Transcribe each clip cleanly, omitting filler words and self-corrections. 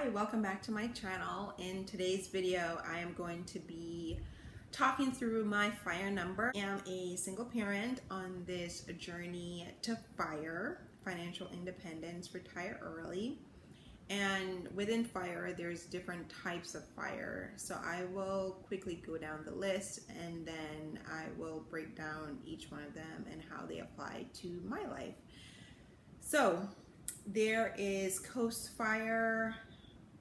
Hi, welcome back to my channel. In today's video, I am going to be talking through my FIRE number. I am a single parent on this journey to FIRE, financial independence, retire early. And within FIRE, there's different types of FIRE. So I will quickly go down the list and then I will break down each one of them and how they apply to my life. So there is Coast FIRE,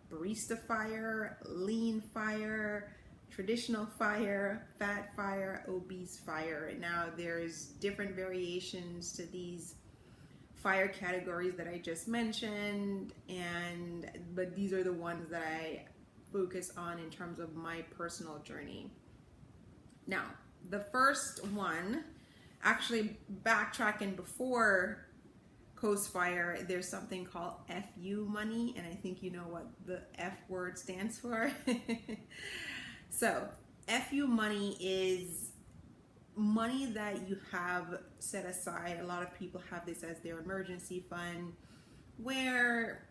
Barista FIRE, Lean FIRE, Traditional FIRE, Fat FIRE, Obese FIRE. Now there's different variations to these FIRE categories that I just mentioned, but these are the ones that I focus on in terms of my personal journey. Now, the first one, actually backtracking before Coast FIRE, there's something called FU money, and I think you know what the F word stands for. So, FU money is money that you have set aside. A lot of people have this as their emergency fund, where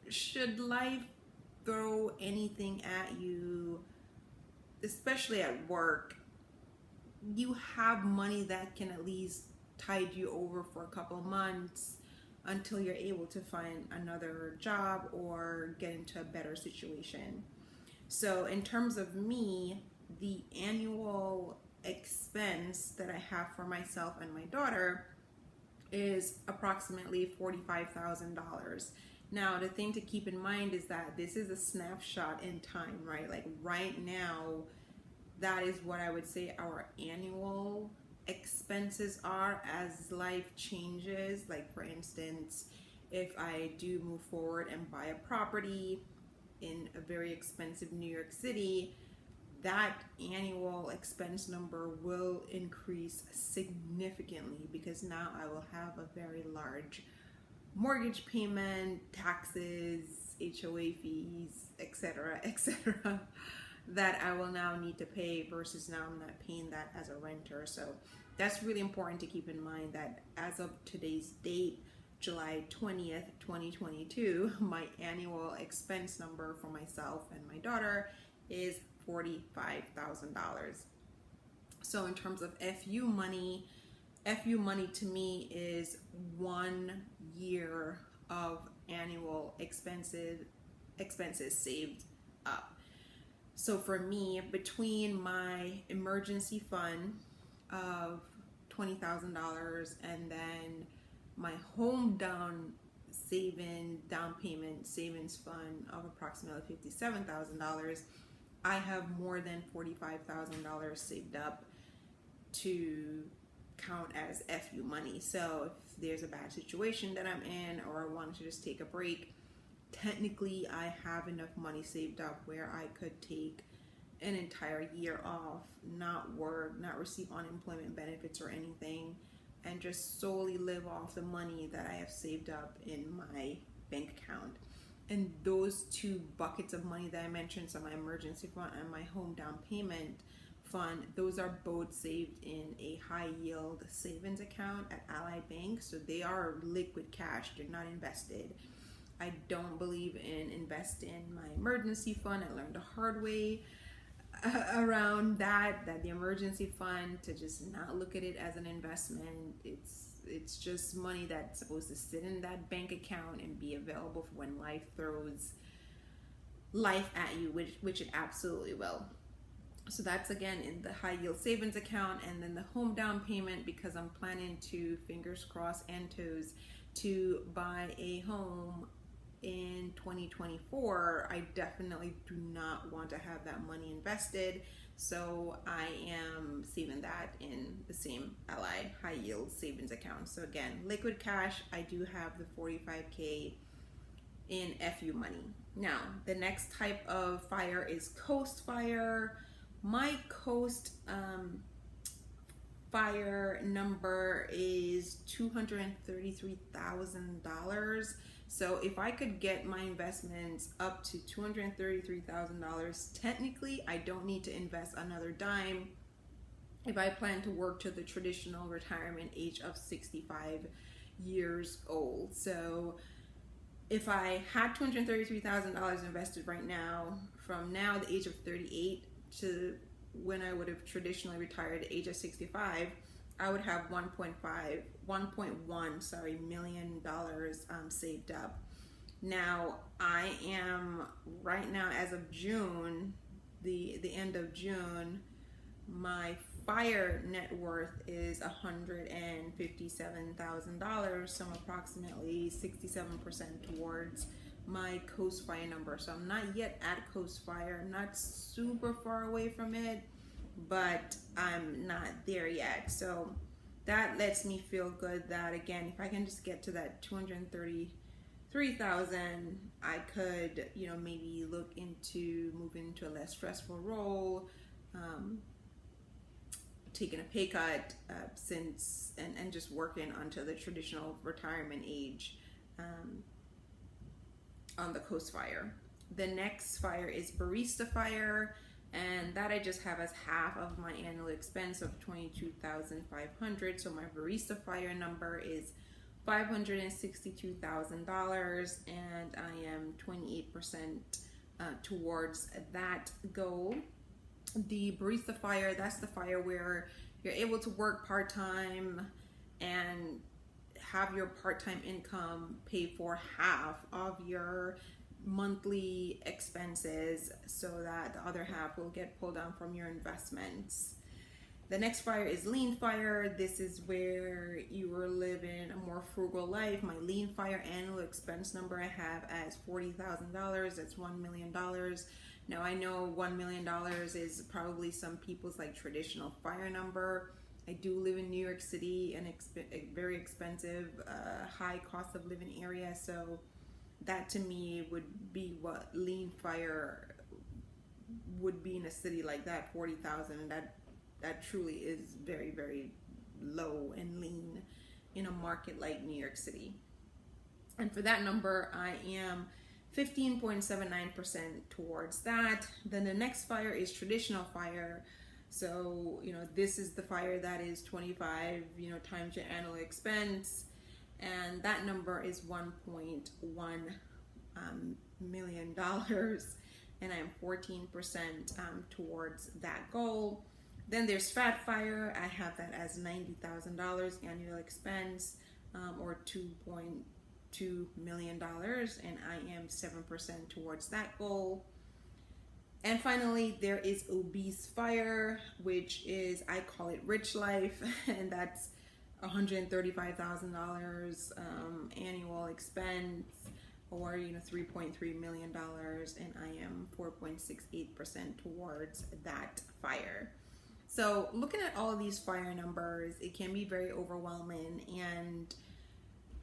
should life throw anything at you, especially at work, you have money that can at least tide you over for a couple of months until you're able to find another job or get into a better situation. So in terms of me, the annual expense that I have for myself and my daughter is approximately $45,000. Now, the thing to keep in mind is that this is a snapshot in time, right? Like right now, that is what I would say our annual expenses are as life changes. Like for instance, if I do move forward and buy a property in a very expensive New York City, that annual expense number will increase significantly because now I will have a very large mortgage payment, taxes, HOA fees, etc., etc. that I will now need to pay versus now I'm not paying that as a renter. So that's really important to keep in mind that as of today's date, July 20th, 2022, my annual expense number for myself and my daughter is $45,000. So in terms of FU money to me is 1 year of annual expenses saved up. So for me, between my emergency fund of $20,000 and then my home down payment savings fund of approximately $57,000, I have more than $45,000 saved up to count as FU money. So if there's a bad situation that I'm in or I want to just take a break, technically I have enough money saved up where I could take an entire year off, not work, not receive unemployment benefits or anything, and just solely live off the money that I have saved up in my bank account. And those two buckets of money that I mentioned, so my emergency fund and my home down payment fund, those are both saved in a high yield savings account at Ally Bank. So they are liquid cash, they're not invested. I don't believe in investing my emergency fund. I learned the hard way around that the emergency fund, to just not look at it as an investment. It's just money that's supposed to sit in that bank account and be available for when life throws life at you, which it absolutely will. So that's again in the high yield savings account. And then the home down payment, because I'm planning to, fingers crossed and toes, to buy a home in 2024, I definitely do not want to have that money invested. So I am saving that in the same Ally high yield savings account. So again, liquid cash, I do have the $45K in FU money. Now, the next type of FIRE is Coast FIRE. My Coast FIRE number is $233,000. So if I could get my investments up to $233,000, technically I don't need to invest another dime if I plan to work to the traditional retirement age of 65 years old. So if I had $233,000 invested right now, from now the age of 38 to when I would have traditionally retired at the age of 65, I would have 1.1 million dollars saved up. Now I am right now, as of June, the end of June, my fire net worth is $157,000, so I'm approximately 67% towards my Coast Fire number. So I'm not yet at Coast Fire. I'm not super far away from it, but I'm not there yet. So that lets me feel good that, again, if I can just get to that 233,000, I could, maybe look into moving into a less stressful role, taking a pay cut and just working onto the traditional retirement age on the Coast Fire. The next fire is Barista Fire, and that I just have as half of my annual expense of $22,500. So my Barista Fire number is $562,000, and I am 28% towards that goal. The Barista Fire, that's the fire where you're able to work part-time and have your part-time income pay for half of your monthly expenses, so that the other half will get pulled down from your investments. The next fire is Lean Fire. This is where you are living a more frugal life. My Lean Fire annual expense number I have as $40,000. That's $1 million. Now I know $1 million is probably some people's traditional fire number. I do live in New York City, a very expensive, high cost of living area. So that to me would be what Lean Fire would be in a city like that, 40,000. That truly is very, very low and lean in a market like New York City. And for that number, I am 15.79% towards that. Then the next fire is Traditional Fire. So, this is the fire that is 25, times your annual expense. And that number is $1.1 million. And I'm 14% towards that goal. Then there's Fat Fire. I have that as $90,000 annual expense, or $2.2 million, and I am 7% towards that goal. And finally, there is Obese Fire, which is, I call it Rich Life, and that's $135,000 annual expense, or $3.3 million, and I am 4.68% towards that fire. So looking at all of these fire numbers, it can be very overwhelming, and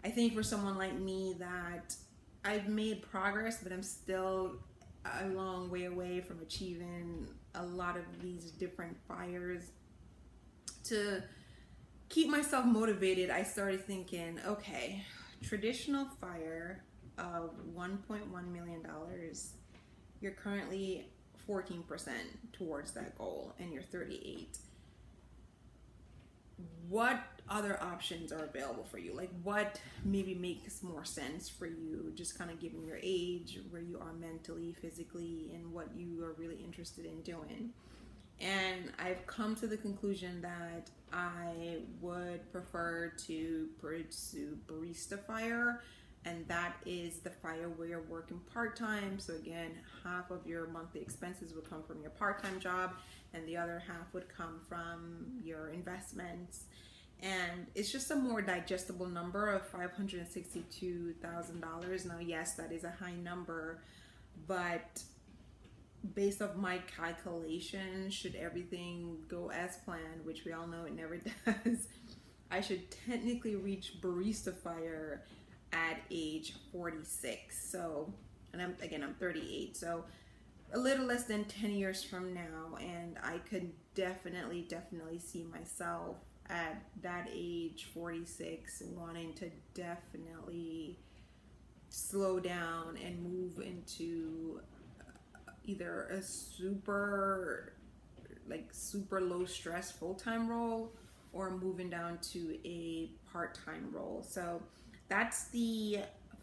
I think for someone like me that I've made progress, but I'm still a long way away from achieving a lot of these different fires. To keep myself motivated, I started thinking, okay, traditional fire of $1.1 million, you're currently 14% towards that goal, and you're 38. What other options are available for you? What maybe makes more sense for you, just kind of given your age, where you are mentally, physically, and what you are really interested in doing? And I've come to the conclusion that I would prefer to pursue Barista Fire, and that is the fire where you're working part-time. So again, half of your monthly expenses would come from your part-time job, and the other half would come from your investments. And it's just a more digestible number of $562,000. Now, yes, that is a high number, but based off my calculation, should everything go as planned, which we all know it never does, I should technically reach Barista Fire at age 46. So, and I'm 38, so a little less than 10 years from now, and I could definitely see myself at that age, 46, wanting to definitely slow down and move into either a super low stress full-time role, or moving down to a part-time role. So that's the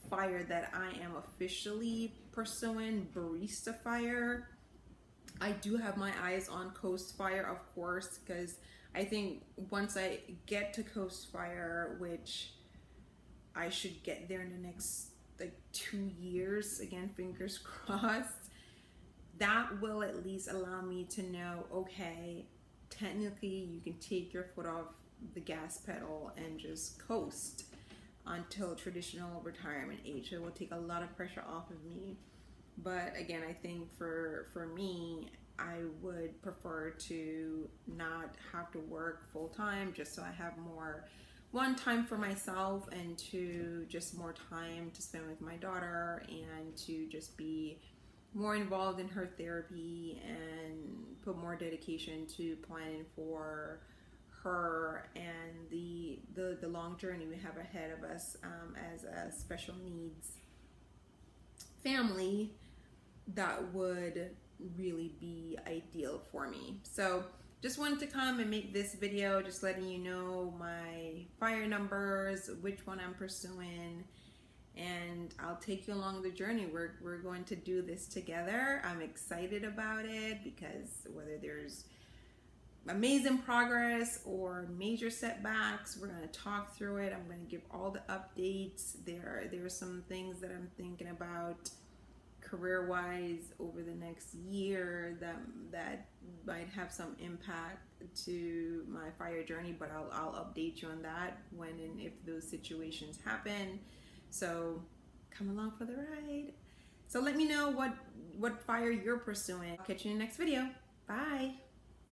fire that I am officially pursuing, Barista Fire. I do have my eyes on Coast Fire, of course, because I think once I get to Coast Fire, which I should get there in the next like 2 years, again, fingers crossed, that will at least allow me to know, okay, technically you can take your foot off the gas pedal and just coast until traditional retirement age. It will take a lot of pressure off of me. But again, I think for me, I would prefer to not have to work full time, just so I have more time for myself, and to just more time to spend with my daughter, and to just be more involved in her therapy and put more dedication to planning for her and the long journey we have ahead of us as a special needs family. That would really be ideal for me. So just wanted to come and make this video, just letting you know my fire numbers, which one I'm pursuing, and I'll take you along the journey. We're going to do this together. I'm excited about it, because whether there's amazing progress or major setbacks, we're going to talk through it. I'm going to give all the updates. There are some things that I'm thinking about career-wise over the next year that might have some impact to my fire journey, but I'll update you on that when and if those situations happen. So come along for the ride. So let me know what fire you're pursuing. I'll catch you in the next video. Bye.